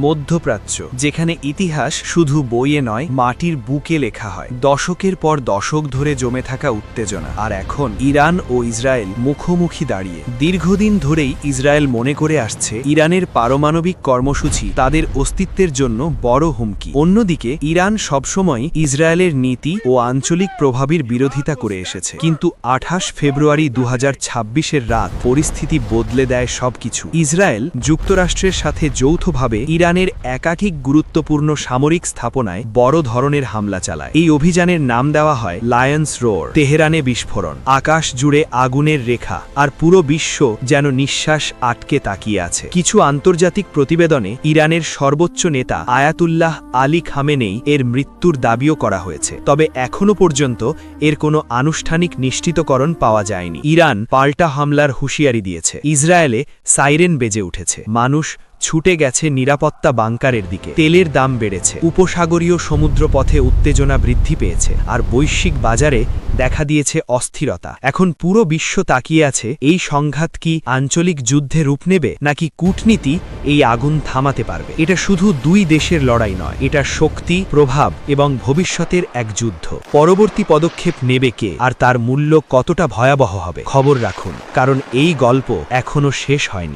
মধ্যপ্রাচ্য, যেখানে ইতিহাস শুধু বইয়ে নয় মাটির বুকে লেখা হয়। দশকের পর দশক ধরে জমে থাকা উত্তেজনা, আর এখন ইরান ও ইসরায়েল মুখোমুখি দাঁড়িয়ে। দীর্ঘদিন ধরেই ইসরায়েল মনে করে আসছে ইরানের পারমাণবিক কর্মসূচি তাদের অস্তিত্বের জন্য বড় হুমকি। অন্যদিকে ইরান সবসময় ইসরায়েলের নীতি ও আঞ্চলিক প্রভাবের বিরোধিতা করে এসেছে, কিন্তু 28 ফেব্রুয়ারি 2026-এর রাত পরিস্থিতি বদলে দেয় সবকিছু। ইসরায়েল যুক্তরাষ্ট্রের সাথে যৌথভাবে ইরানের একাধিক গুরুত্বপূর্ণ সামরিক স্থাপনায় বড় ধরনের হামলা চালায়। এই অভিযানের নাম দেওয়া হয় লায়ন্স রোর। তেহরানে বিস্ফোরণ, আকাশ জুড়ে আগুনের রেখা, আর পুরো বিশ্ব যেন নিঃশ্বাস আটকে তাকিয়ে আছে। কিছু আন্তর্জাতিক প্রতিবেদনে ইরানের সর্বোচ্চ নেতা আয়াতুল্লাহ আলী খামেনেই এর মৃত্যুর দাবিও করা হয়েছে, তবে এখনো পর্যন্ত এর কোনো আনুষ্ঠানিক নিশ্চিতকরণ পাওয়া যায়নি। ইরান পাল্টা হামলার হুঁশিয়ারি দিয়েছে। ইসরায়েলে সাইরেন বেজে উঠেছে। মানুষ ছুটে গেছে নিরাপত্তা বাংকারের দিকে। তেলের দাম বেড়েছে, উপসাগরীয় সমুদ্রপথে উত্তেজনা বৃদ্ধি পেয়েছে, আর বৈশ্বিক বাজারে দেখা দিয়েছে অস্থিরতা। এখন পুরো বিশ্ব তাকিয়ে আছে, এই সংঘাত কি আঞ্চলিক যুদ্ধে রূপ নেবে, নাকি কূটনীতি এই আগুন থামাতে পারবে। এটা শুধু দুই দেশের লড়াই নয়, এটা শক্তি, প্রভাব এবং ভবিষ্যতের এক যুদ্ধ। পরবর্তী পদক্ষেপ নেবে কে, আর তার মূল্য কতটা ভয়াবহ হবে। খবর রাখুন, কারণ এই গল্প এখনো শেষ হয়নি।